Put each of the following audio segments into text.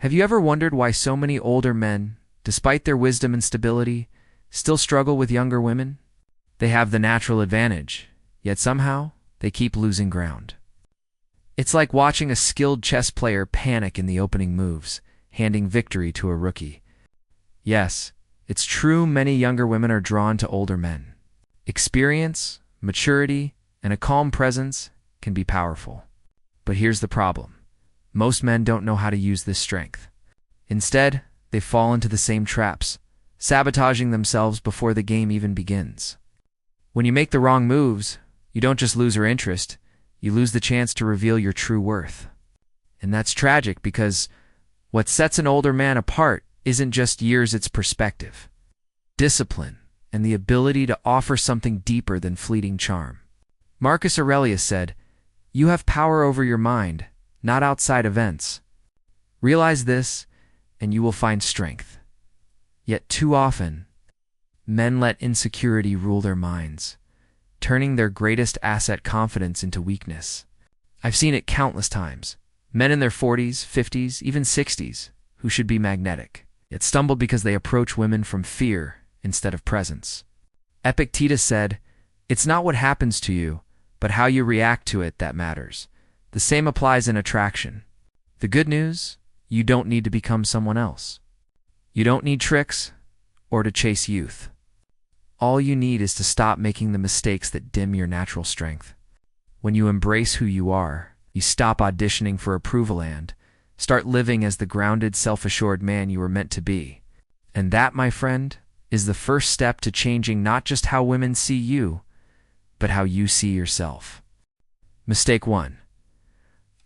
Have you ever wondered why so many older men, despite their wisdom and stability, still struggle with younger women? They have the natural advantage, yet somehow they keep losing ground. It's like watching a skilled chess player panic in the opening moves, handing victory to a rookie. Yes, it's true many younger women are drawn to older men. Experience, maturity, and a calm presence can be powerful. But here's the problem. Most men don't know how to use this strength. Instead, they fall into the same traps, sabotaging themselves before the game even begins. When you make the wrong moves, you don't just lose her interest, you lose the chance to reveal your true worth. And that's tragic because what sets an older man apart isn't just years, it's perspective, discipline, and the ability to offer something deeper than fleeting charm. Marcus Aurelius said, "You have power over your mind, not outside events. Realize this, and you will find strength." Yet too often, men let insecurity rule their minds, turning their greatest asset, confidence, into weakness. I've seen it countless times. Men in their 40s, 50s, even 60s, who should be magnetic, yet stumble because they approach women from fear instead of presence. Epictetus said, "It's not what happens to you, but how you react to it that matters." The same applies in attraction. The good news, you don't need to become someone else. You don't need tricks or to chase youth. All you need is to stop making the mistakes that dim your natural strength. When you embrace who you are, you stop auditioning for approval and start living as the grounded, self-assured man you were meant to be. And that, my friend, is the first step to changing not just how women see you, but how you see yourself. Mistake 1.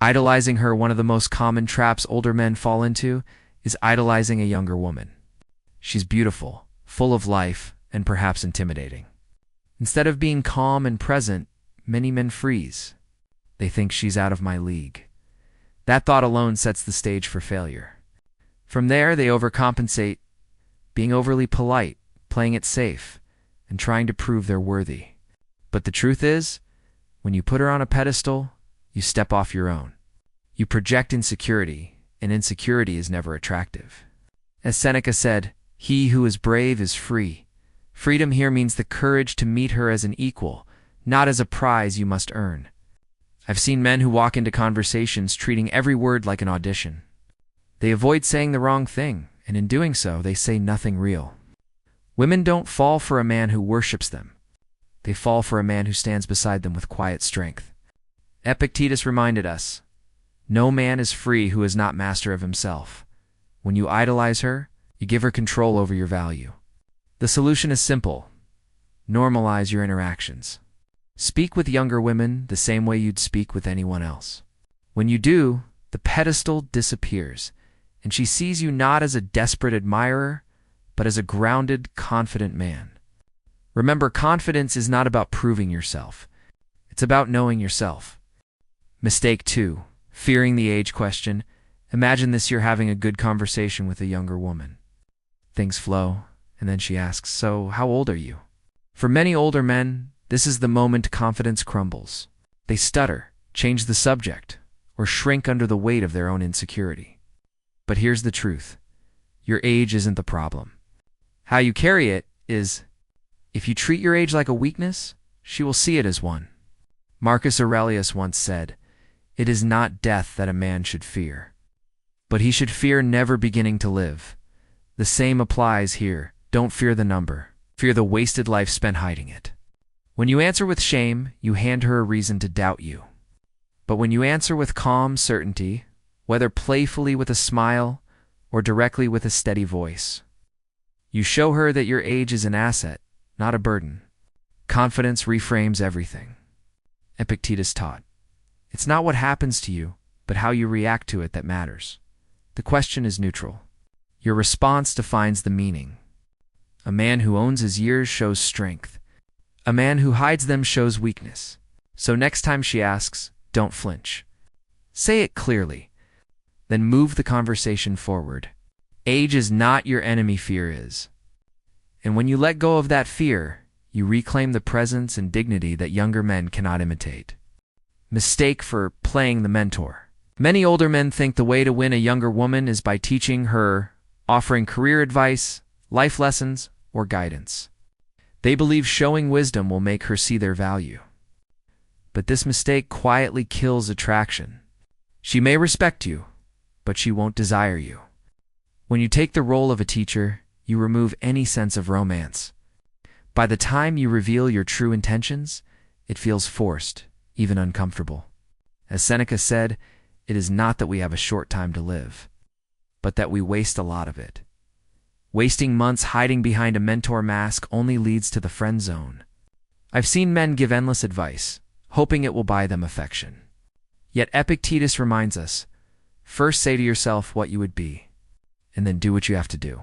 Idolizing her. One of the most common traps older men fall into is idolizing a younger woman. She's beautiful, full of life, and perhaps intimidating. Instead of being calm and present, many men freeze. They think she's out of my league. That thought alone sets the stage for failure. From there, they overcompensate, being overly polite, playing it safe, and trying to prove they're worthy. But the truth is, when you put her on a pedestal, you step off your own. You project insecurity, and insecurity is never attractive. As Seneca said, "He who is brave is free." Freedom here means the courage to meet her as an equal, not as a prize you must earn. I've seen men who walk into conversations treating every word like an audition. They avoid saying the wrong thing, and in doing so, they say nothing real. Women don't fall for a man who worships them. They fall for a man who stands beside them with quiet strength. Epictetus reminded us, "No man is free who is not master of himself." When you idolize her, you give her control over your value. The solution is simple. Normalize your interactions. Speak with younger women the same way you'd speak with anyone else. When you do, the pedestal disappears, and she sees you not as a desperate admirer, but as a grounded, confident man. Remember, confidence is not about proving yourself. It's about knowing yourself. Mistake 2. Fearing the age question. Imagine this: you're having a good conversation with a younger woman. Things flow, and then she asks, "So, how old are you?" For many older men, this is the moment confidence crumbles. They stutter, change the subject, or shrink under the weight of their own insecurity. But here's the truth. Your age isn't the problem. How you carry it is. If you treat your age like a weakness, she will see it as one. Marcus Aurelius once said, "It is not death that a man should fear, but he should fear never beginning to live." The same applies here. Don't fear the number. Fear the wasted life spent hiding it. When you answer with shame, you hand her a reason to doubt you. But when you answer with calm certainty, whether playfully with a smile or directly with a steady voice, you show her that your age is an asset, not a burden. Confidence reframes everything. Epictetus taught, "It's not what happens to you, but how you react to it that matters." The question is neutral. Your response defines the meaning. A man who owns his years shows strength. A man who hides them shows weakness. So next time she asks, don't flinch. Say it clearly. Then move the conversation forward. Age is not your enemy, fear is. And when you let go of that fear, you reclaim the presence and dignity that younger men cannot imitate. Mistake for playing the mentor. Many older men think the way to win a younger woman is by teaching her, offering career advice, life lessons, or guidance. They believe showing wisdom will make her see their value. But this mistake quietly kills attraction. She may respect you, but she won't desire you. When you take the role of a teacher, you remove any sense of romance. By the time you reveal your true intentions, it feels forced, even uncomfortable. As Seneca said, it is not that we have a short time to live, but that we waste a lot of it. Wasting months hiding behind a mentor mask only leads to the friend zone. I've seen men give endless advice, hoping it will buy them affection. Yet Epictetus reminds us, first say to yourself what you would be, and then do what you have to do.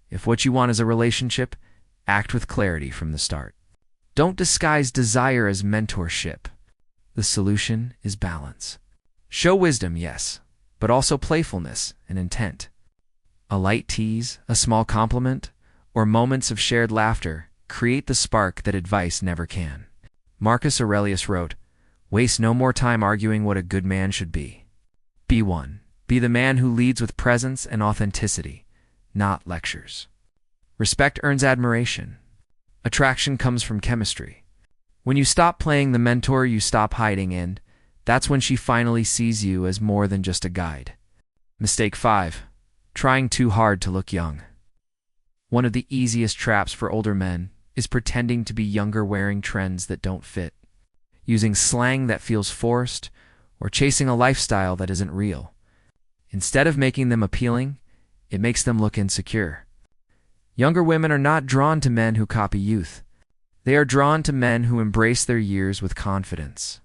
If what you want is a relationship, act with clarity from the start. Don't disguise desire as mentorship. The solution is balance. Show wisdom, yes, but also playfulness and intent. A light tease, a small compliment, or moments of shared laughter create the spark that advice never can. Marcus Aurelius wrote, "Waste no more time arguing what a good man should be. Be one. Be the man who leads with presence and authenticity, not lectures." Respect earns admiration. Attraction comes from chemistry. When you stop playing the mentor, you stop hiding, and that's when she finally sees you as more than just a guide. Mistake 5. Trying too hard to look young. One of the easiest traps for older men is pretending to be younger, wearing trends that don't fit, using slang that feels forced, or chasing a lifestyle that isn't real. Instead of making them appealing, it makes them look insecure. Younger women are not drawn to men who copy youth. They are drawn to men who embrace their years with confidence.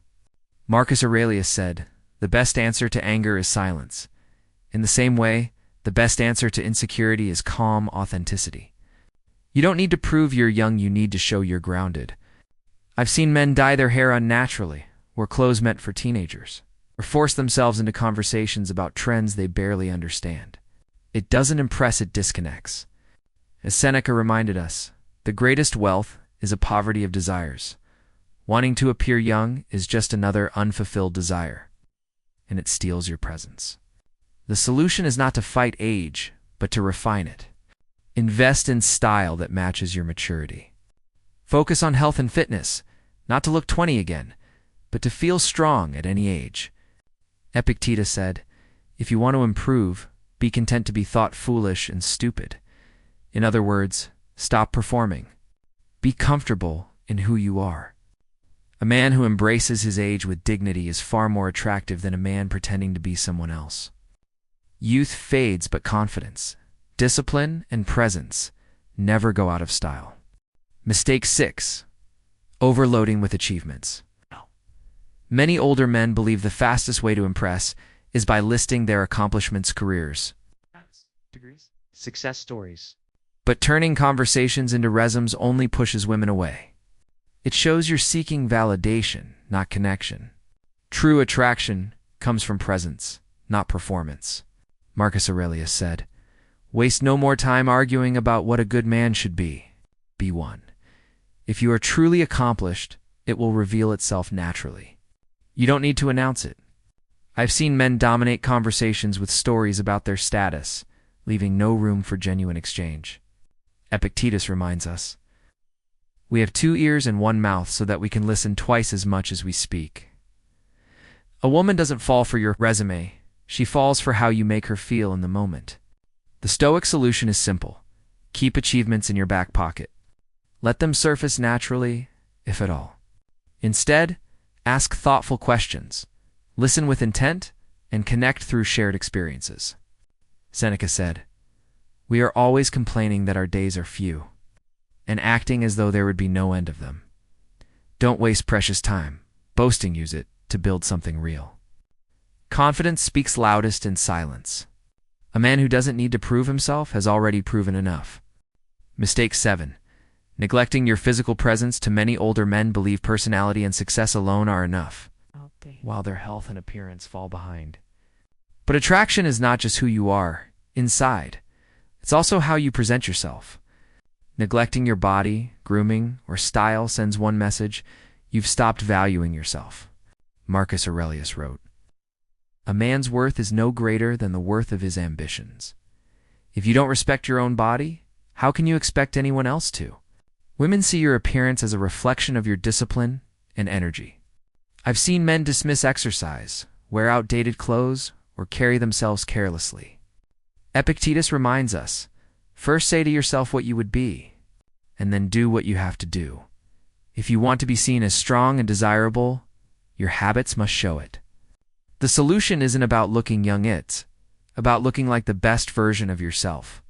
Marcus Aurelius said, "The best answer to anger is silence." In the same way, the best answer to insecurity is calm authenticity. You don't need to prove you're young, you need to show you're grounded. I've seen men dye their hair unnaturally, wear clothes meant for teenagers, or force themselves into conversations about trends they barely understand. It doesn't impress, it disconnects. As Seneca reminded us, the greatest wealth is a poverty of desires. Wanting to appear young is just another unfulfilled desire, and it steals your presence. The solution is not to fight age, but to refine it. Invest in style that matches your maturity. Focus on health and fitness, not to look 20 again, but to feel strong at any age. Epictetus said, "If you want to improve, be content to be thought foolish and stupid." In other words, stop performing. Be comfortable in who you are. A man who embraces his age with dignity is far more attractive than a man pretending to be someone else. Youth fades, but confidence, discipline, and presence never go out of style. Mistake 6. Overloading with achievements. Many older men believe the fastest way to impress is by listing their accomplishments, careers, degrees, success stories. But turning conversations into resumes only pushes women away. It shows you're seeking validation, not connection. True attraction comes from presence, not performance. Marcus Aurelius said, "Waste no more time arguing about what a good man should be. Be one." If you are truly accomplished, it will reveal itself naturally. You don't need to announce it. I've seen men dominate conversations with stories about their status, leaving no room for genuine exchange. Epictetus reminds us, "We have 2 ears and 1 mouth so that we can listen twice as much as we speak." A woman doesn't fall for your resume. She falls for how you make her feel in the moment. The Stoic solution is simple. Keep achievements in your back pocket. Let them surface naturally, if at all. Instead, ask thoughtful questions, listen with intent, and connect through shared experiences. Seneca said, "We are always complaining that our days are few, and acting as though there would be no end of them. Don't waste precious time. Boasting, use it to build something real." Confidence speaks loudest in silence. A man who doesn't need to prove himself has already proven enough. Mistake 7. Neglecting your physical presence. Too many older men believe personality and success alone are enough, while their health and appearance fall behind. But attraction is not just who you are inside. It's also how you present yourself. Neglecting your body, grooming, or style sends one message: you've stopped valuing yourself. Marcus Aurelius wrote, A man's worth is no greater than the worth of his ambitions. If you don't respect your own body, how can you expect anyone else to? Women see your appearance as a reflection of your discipline and energy. I've seen men dismiss exercise, wear outdated clothes, or carry themselves carelessly. Epictetus reminds us, first say to yourself what you would be, and then do what you have to do. If you want to be seen as strong and desirable, your habits must show it. The solution isn't about looking young, it's about looking like the best version of yourself.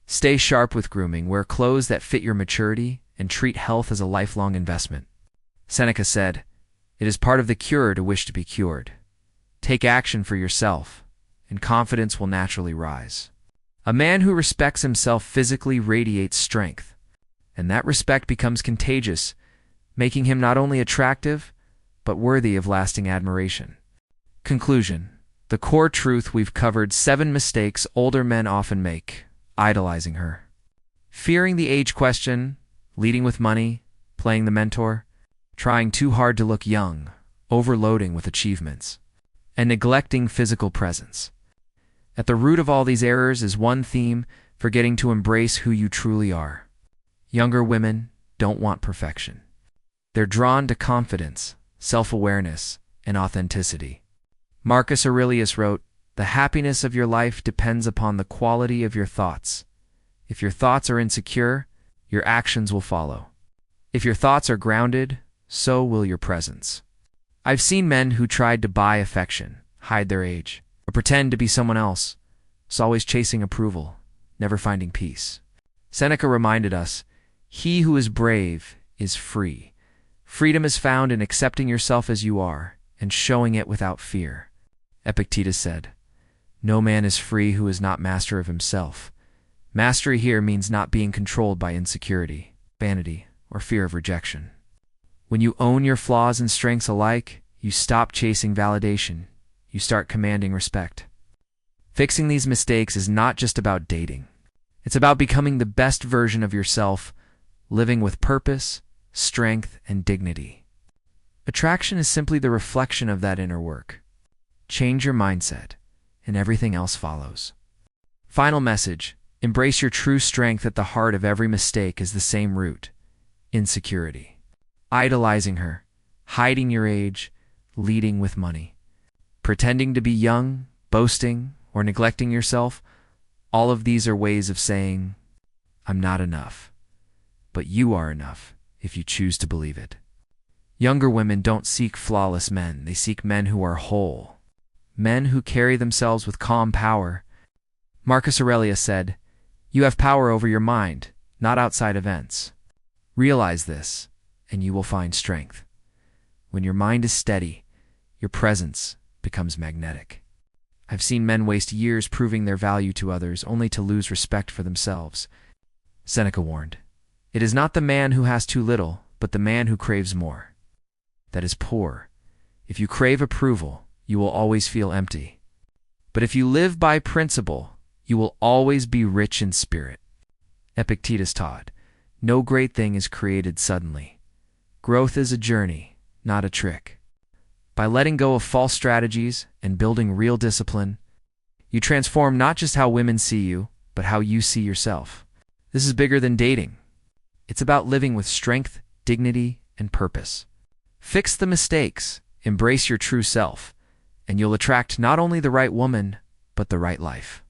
Stay sharp with grooming, wear clothes that fit your maturity, and treat health as a lifelong investment. Seneca said, "It is part of the cure to wish to be cured." Take action for yourself, and confidence will naturally rise. A man who respects himself physically radiates strength, and that respect becomes contagious, making him not only attractive, but worthy of lasting admiration. Conclusion. The core truth: we've covered 7 mistakes older men often make. Idolizing her, fearing the age question, leading with money, playing the mentor, trying too hard to look young, overloading with achievements, and neglecting physical presence. At the root of all these errors is one theme: forgetting to embrace who you truly are. Younger women don't want perfection. They're drawn to confidence, self-awareness, and authenticity. Marcus Aurelius wrote, "The happiness of your life depends upon the quality of your thoughts. If your thoughts are insecure, your actions will follow. If your thoughts are grounded, so will your presence." I've seen men who tried to buy affection, hide their age, or pretend to be someone else, always chasing approval, never finding peace. Seneca reminded us, "He who is brave is free." Freedom is found in accepting yourself as you are and showing it without fear. Epictetus said, "No man is free who is not master of himself." Mastery here means not being controlled by insecurity, vanity, or fear of rejection. When you own your flaws and strengths alike, you stop chasing validation. You start commanding respect. Fixing these mistakes is not just about dating. It's about becoming the best version of yourself, living with purpose, strength, and dignity. Attraction is simply the reflection of that inner work. Change your mindset, and everything else follows. Final message: embrace your true strength. At the heart of every mistake is the same root: insecurity. Idolizing her, hiding your age, leading with money, pretending to be young, boasting, or neglecting yourself, all of these are ways of saying, "I'm not enough." But you are enough if you choose to believe it. Younger women don't seek flawless men, they seek men who are whole. Men who carry themselves with calm power. Marcus Aurelius said, "You have power over your mind, not outside events." Realize this, and you will find strength. When your mind is steady, your presence becomes magnetic. I've seen men waste years proving their value to others only to lose respect for themselves. Seneca warned, "It is not the man who has too little, but the man who craves more that is poor." If you crave approval, you will always feel empty. But if you live by principle, you will always be rich in spirit. Epictetus taught, "No great thing is created suddenly. Growth is a journey, not a trick." By letting go of false strategies and building real discipline, you transform not just how women see you, but how you see yourself. This is bigger than dating. It's about living with strength, dignity, and purpose. Fix the mistakes, embrace your true self, and you'll attract not only the right woman, but the right life.